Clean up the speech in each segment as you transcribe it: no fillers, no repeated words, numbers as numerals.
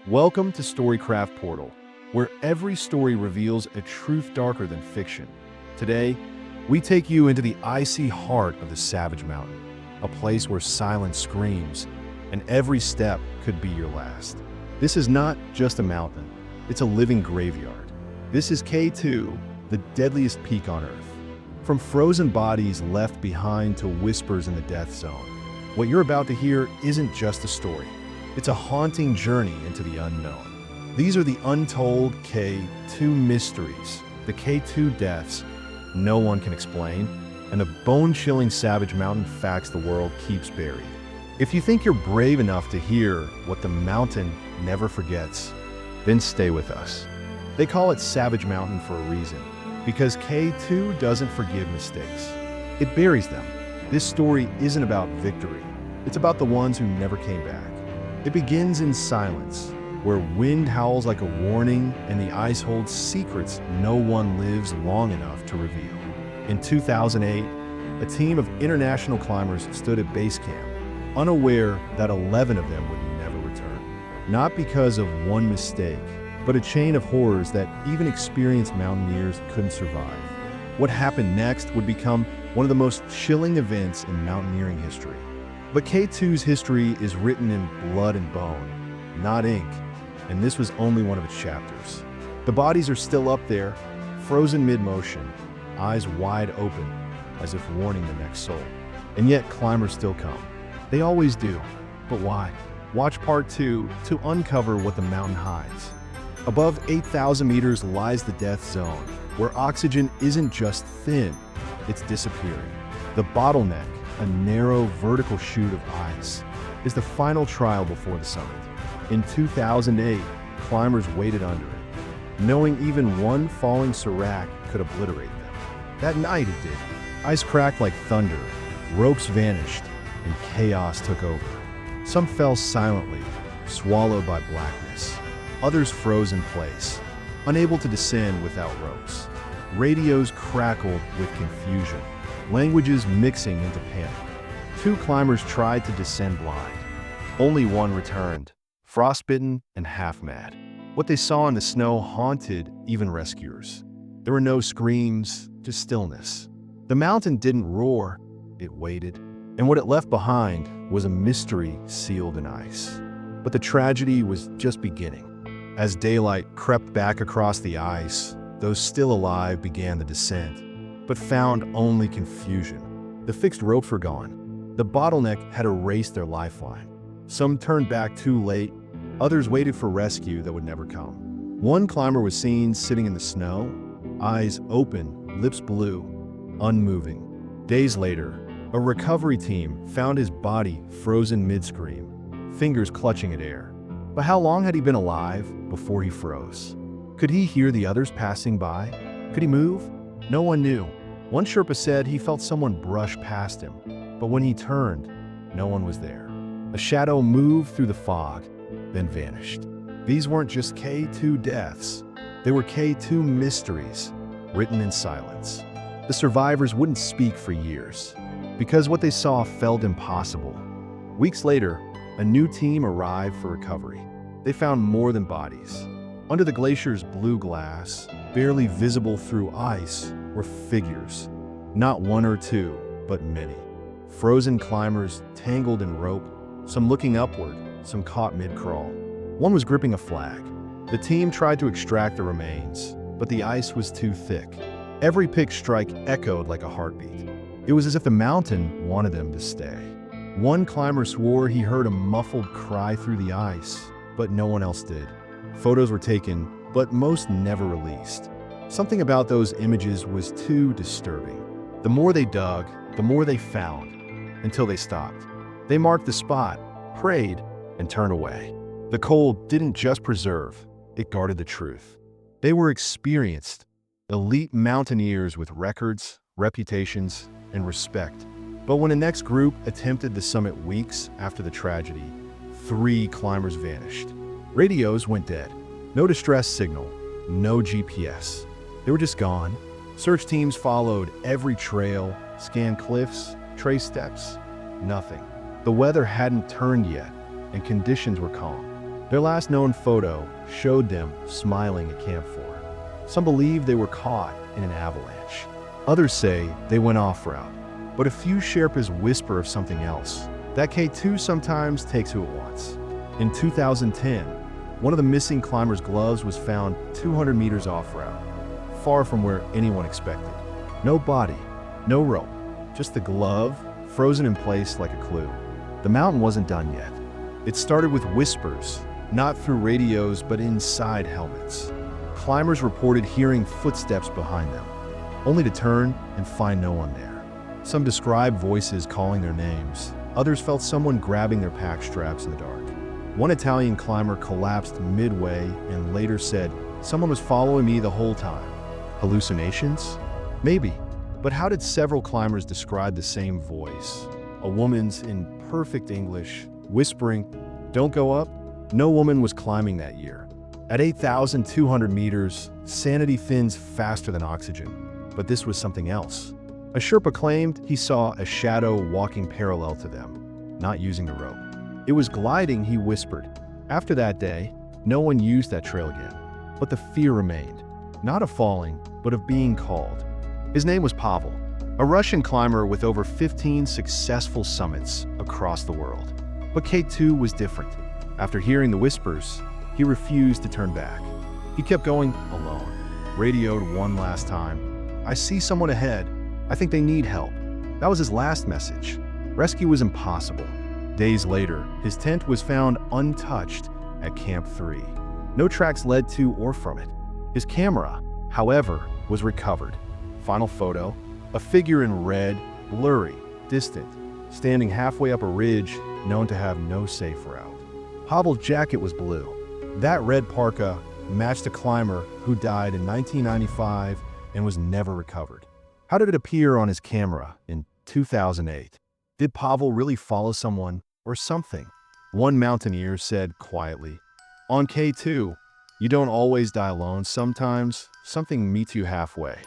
Welcome to Storycraft Portal, where every story reveals a truth darker than fiction. Today, we take you into the icy heart of the Savage Mountain, a place where silence screams, and every step could be your last. This is not just a mountain, it's a living graveyard. This is K2, the deadliest peak on Earth. From frozen bodies left behind to whispers in the death zone, what you're about to hear isn't just a story. It's a haunting journey into the unknown. These are the untold K2 mysteries, the K2 deaths no one can explain, and the bone-chilling Savage Mountain facts the world keeps buried. If you think you're brave enough to hear what the mountain never forgets, then stay with us. They call it Savage Mountain for a reason, because K2 doesn't forgive mistakes. It buries them. This story isn't about victory. It's about the ones who never came back. It begins in silence, where wind howls like a warning and the ice holds secrets no one lives long enough to reveal. In 2008, a team of international climbers stood at base camp, unaware that 11 of them would never return. Not because of one mistake, but a chain of horrors that even experienced mountaineers couldn't survive. What happened next would become one of the most chilling events in mountaineering history. But K2's history is written in blood and bone, not ink, and this was only one of its chapters. The bodies are still up there, frozen mid-motion, eyes wide open, as if warning the next soul. And yet climbers still come. They always do. But why? Watch part 2 to uncover what the mountain hides. Above 8,000 meters lies the death zone, where oxygen isn't just thin, it's disappearing. The bottleneck, a narrow vertical chute of ice, is the final trial before the summit. In 2008, climbers waited under it, knowing even one falling serac could obliterate them. That night it did. Ice cracked like thunder, ropes vanished, and chaos took over. Some fell silently, swallowed by blackness. Others froze in place, unable to descend without ropes. Radios crackled with confusion, languages mixing into panic. 2 climbers tried to descend blind. Only one returned, frostbitten and half-mad. What they saw in the snow haunted even rescuers. There were no screams, just stillness. The mountain didn't roar, it waited. And what it left behind was a mystery sealed in ice. But the tragedy was just beginning. As daylight crept back across the ice, those still alive began the descent, but found only confusion. The fixed ropes were gone. The bottleneck had erased their lifeline. Some turned back too late, others waited for rescue that would never come. One climber was seen sitting in the snow, eyes open, lips blue, unmoving. Days later, a recovery team found his body frozen mid-scream, fingers clutching at air. But how long had he been alive before he froze? Could he hear the others passing by? Could he move? No one knew. One Sherpa said he felt someone brush past him, but when he turned, no one was there. A shadow moved through the fog, then vanished. These weren't just K2 deaths. They were K2 mysteries, written in silence. The survivors wouldn't speak for years, because what they saw felt impossible. Weeks later, a new team arrived for recovery. They found more than bodies. Under the glacier's blue glass, barely visible through ice, were figures. Not one or two, but many. Frozen climbers tangled in rope, some looking upward, some caught mid-crawl. One was gripping a flag. The team tried to extract the remains, but the ice was too thick. Every pick strike echoed like a heartbeat. It was as if the mountain wanted them to stay. One climber swore he heard a muffled cry through the ice, but no one else did. Photos were taken, but most never released. Something about those images was too disturbing. The more they dug, the more they found, until they stopped. They marked the spot, prayed, and turned away. The cold didn't just preserve, it guarded the truth. They were experienced, elite mountaineers with records, reputations, and respect. But when the next group attempted the summit weeks after the tragedy, 3 climbers vanished. Radios went dead. No distress signal, no GPS. They were just gone. Search teams followed every trail, scanned cliffs, traced steps. Nothing. The weather hadn't turned yet, and conditions were calm. Their last known photo showed them smiling at Camp 4. Some believe they were caught in an avalanche. Others say they went off-route. But a few Sherpas whisper of something else, that K2 sometimes takes who it wants. In 2010, one of the missing climbers' gloves was found 200 meters off-route, far from where anyone expected. No body, no rope, just the glove frozen in place like a clue. The mountain wasn't done yet. It started with whispers, not through radios but inside helmets. Climbers reported hearing footsteps behind them, only to turn and find no one there. Some described voices calling their names. Others felt someone grabbing their pack straps in the dark. One Italian climber collapsed midway and later said, "Someone was following me the whole time." Hallucinations? Maybe. But how did several climbers describe the same voice? A woman's in perfect English, whispering, "Don't go up." No woman was climbing that year. At 8,200 meters, sanity thins faster than oxygen. But this was something else. A Sherpa claimed he saw a shadow walking parallel to them, not using a rope. It was gliding, he whispered. After that day, no one used that trail again. But the fear remained, not of falling, but of being called. His name was Pavel, a Russian climber with over 15 successful summits across the world. But K2 was different. After hearing the whispers, he refused to turn back. He kept going alone, radioed one last time. "I see someone ahead. I think they need help." That was his last message. Rescue was impossible. Days later, his tent was found untouched at Camp 3. No tracks led to or from it. His camera, however, was recovered. Final photo, a figure in red, blurry, distant, standing halfway up a ridge known to have no safe route. Pavel's jacket was blue. That red parka matched a climber who died in 1995 and was never recovered. How did it appear on his camera in 2008? Did Pavel really follow someone or something? One mountaineer said quietly, "On K2, you don't always die alone. Sometimes something meets you halfway."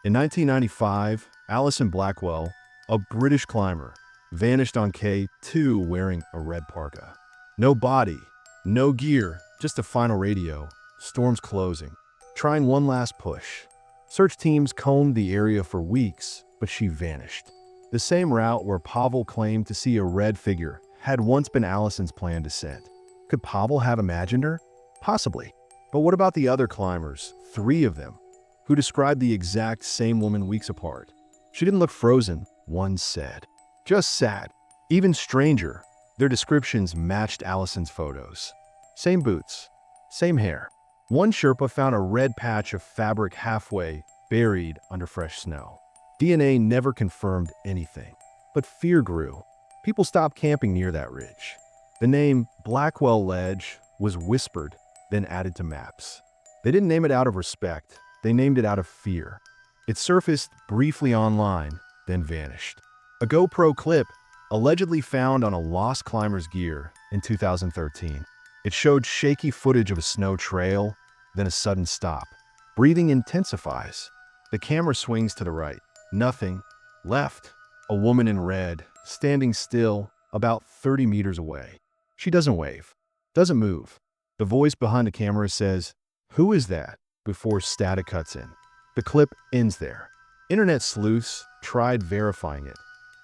In 1995, Alison Blackwell, a British climber, vanished on K2 wearing a red parka. No body, no gear, just a final radio. Storms closing. Trying one last push. Search teams combed the area for weeks, but she vanished. The same route where Pavel claimed to see a red figure had once been Alison's planned descent. Could Pavel have imagined her? Possibly. But what about the other climbers, 3 of them, who described the exact same woman weeks apart? "She didn't look frozen," one said. "Just sad." Even stranger, their descriptions matched Alison's photos. Same boots, same hair. One Sherpa found a red patch of fabric halfway buried under fresh snow. DNA never confirmed anything. But fear grew. People stopped camping near that ridge. The name Blackwell Ledge was whispered, then added to maps. They didn't name it out of respect. They named it out of fear. It surfaced briefly online, then vanished. A GoPro clip allegedly found on a lost climber's gear in 2013. It showed shaky footage of a snow trail, then a sudden stop. Breathing intensifies. The camera swings to the right. Nothing. Left. A woman in red, standing still, about 30 meters away. She doesn't wave. Doesn't move. The voice behind the camera says, "Who is that?" before static cuts in. The clip ends there. Internet sleuths tried verifying it,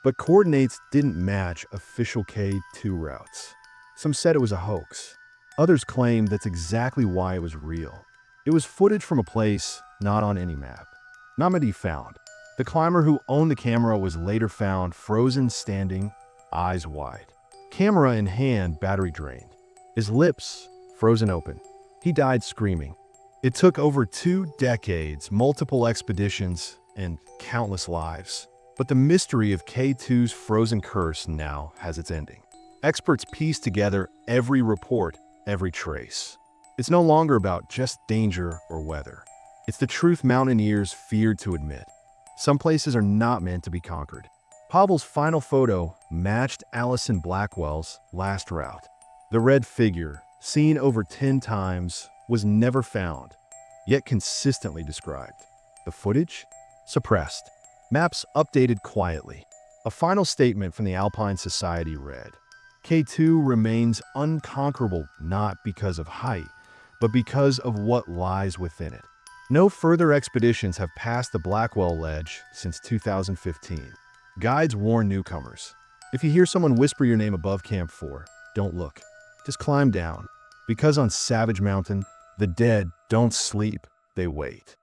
but coordinates didn't match official K2 routes. Some said it was a hoax. Others claimed that's exactly why it was real. It was footage from a place not on any map. Not many found. The climber who owned the camera was later found frozen standing, eyes wide. Camera in hand, battery drained. His lips frozen open. He died screaming. It took over 2 decades, multiple expeditions, and countless lives. But the mystery of K2's frozen curse now has its ending. Experts piece together every report, every trace. It's no longer about just danger or weather. It's the truth mountaineers feared to admit. Some places are not meant to be conquered. Pavel's final photo matched Alison Blackwell's last route. The red figure, seen over 10 times, was never found, yet consistently described. The footage? Suppressed. Maps updated quietly. A final statement from the Alpine Society read, K2 remains unconquerable not because of height, but because of what lies within it. No further expeditions have passed the Blackwell Ledge since 2015. Guides warn newcomers. If you hear someone whisper your name above Camp 4, don't look. Just climb down. Because on Savage Mountain, the dead don't sleep, they wait.